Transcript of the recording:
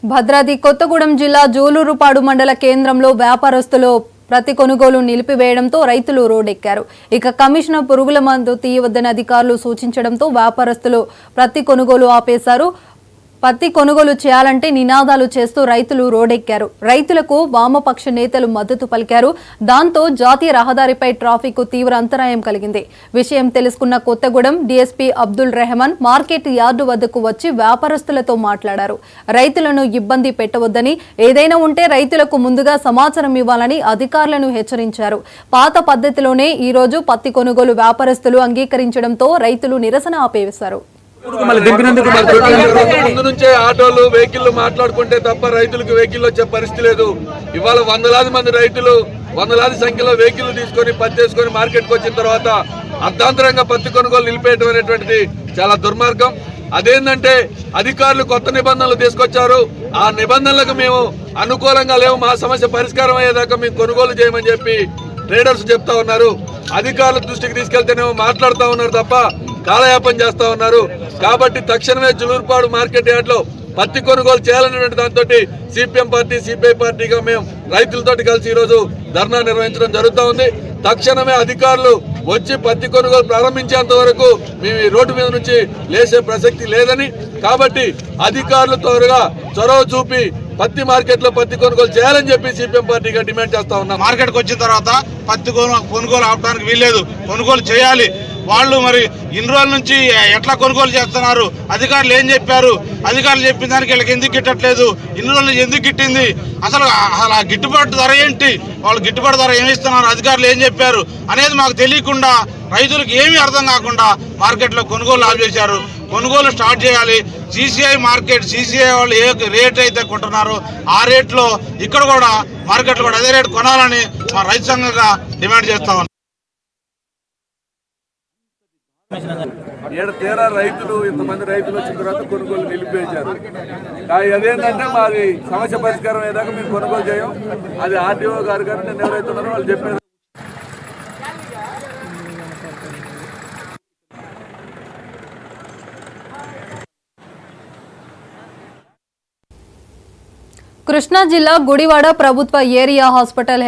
భద్రాద్రి కొత్తగూడెం జిల్లా జూలూరుపాడు మండల కేంద్రంలో వ్యాపారస్తులు ప్రతి కొనుగోలు నిలిపివేయడంతో రైతులు రోడ్డెక్కారు. ఇక కమిషనర్ పురుగుల మందు తీయవద్దని అధికారులు సూచించడంతో వ్యాపారస్తులు ప్రతి కొనుగోలు ఆపేశారు. పత్తి కొనుగోలు చేయాలంటే నినాదాలు చేస్తూ రైతులు రోడ్డెక్కారు. రైతులకు వామపక్ష నేతలు మద్దతు పలికారు. దాంతో జాతీయ రహదారిపై ట్రాఫిక్ తీవ్ర అంతరాయం కలిగింది. విషయం తెలుసుకున్న Kothagudem DSP Abdul Rehman market yard వద్దకు వచ్చి వ్యాపారస్తులతో మాట్లాడారు. రైతులను ఇబ్బంది పెట్టవద్దని, ఏదైనా ఉంటే రైతులకు ముందుగా సమాచారం ఇవ్వాలని అధికారులను హెచ్చరించారు. పాత పద్ధతిలోనే ఈ రోజు పత్తి కొనుగోలు వ్యాపారస్తులు అంగీకరించడంతో రైతులు నిరసన ఆపేశారు. ముందు నుంచే ఆటోలు వెహికల్ మాట్లాడుకుంటే తప్ప రైతులకు వెహికల్ వచ్చే పరిస్థితి లేదు. ఇవాళ వందలాది మంది రైతులు వందలాది సంఖ్యలో వెహికల్ తీసుకొని పత్తి వేసుకొని మార్కెట్కి వచ్చిన తర్వాత అర్ధాంతరంగా పత్తి కొనుగోలు నిలిపేయడం అనేటువంటిది చాలా దుర్మార్గం. అదేంటంటే అధికారులు కొత్త నిబంధనలు తీసుకొచ్చారు. ఆ నిబంధనలకు మేము అనుకూలంగా లేవు, మా సమస్య పరిష్కారం అయ్యేదాకా మేము కొనుగోలు చేయమని చెప్పి ట్రేడర్స్ చెప్తా ఉన్నారు. అధికారుల దృష్టికి తీసుకెళ్తేనేమో మాట్లాడుతూ ఉన్నారు తప్ప కాలయాపన చేస్తా ఉన్నారు. కాబట్టి తక్షణమే జులూరుపాడు మార్కెట్ యార్డ్ లో పత్తి కొనుగోలు చేయాలనేటువంటి దాంతో సిపిఎం పార్టీ, సిపిఐ పార్టీగా మేము రైతులతోటి కలిసి ఈ రోజు ధర్నా నిర్వహించడం జరుగుతూ ఉంది. తక్షణమే అధికారులు వచ్చి పత్తి కొనుగోలు ప్రారంభించేంత వరకు మేము ఈ రోడ్డు మీద నుంచి లేచే ప్రసక్తి లేదని, కాబట్టి అధికారులు త్వరగా చొరవ చూపి పత్తి మార్కెట్ లో పత్తి కొనుగోలు చేయాలని చెప్పి సిపిఎం పార్టీగా డిమాండ్ చేస్తా ఉన్నాం. మార్కెట్కి వచ్చిన తర్వాత పత్తి కొనుగోలు ఆపడానికి వీల్లేదు, కొనుగోలు చేయాలి. వాళ్ళు మరి ఇన్ని రోజుల నుంచి ఎట్లా కొనుగోలు చేస్తున్నారు, అధికారులు ఏం చెప్పారు, అధికారులు చెప్పిన దానికి వీళ్ళకి ఎందుకు గిట్టట్లేదు, ఇన్ని రోజులు ఎందుకు గిట్టింది, అసలు ఆ గిట్టుబాటు ధర ఏంటి, వాళ్ళు గిట్టుబాటు ధర ఏమి ఇస్తున్నారు, అధికారులు ఏం చెప్పారు అనేది మాకు తెలియకుండా రైతులకు ఏమీ అర్థం కాకుండా మార్కెట్లో కొనుగోలు ఆపేశారు. కొనుగోలు స్టార్ట్ చేయాలి. సిసిఐ మార్కెట్, సిసిఐ వాళ్ళు ఏ రేట్ అయితే కొంటున్నారో ఆ రేట్లో ఇక్కడ కూడా మార్కెట్లో కూడా అదే రేటు కొనాలని మా రైతు సంఘంగా డిమాండ్ చేస్తా ఉన్నాం. తీరా రైతులు ఇంతమంది రైతులు వచ్చిన తర్వాత కొనుగోలు నిలిపేశారు. అదేంటంటే మాది సమస్య పరిష్కారం అయ్యేదాకా మేము కొనుగోలు చేయం. అది ఆర్టీఓ గారు కానీ నేను ఎవరైతే ఉన్నారో వాళ్ళు చెప్పారు. కృష్ణా జిల్లా గుడివాడ ప్రభుత్వ ఏరియా హాస్పిటల్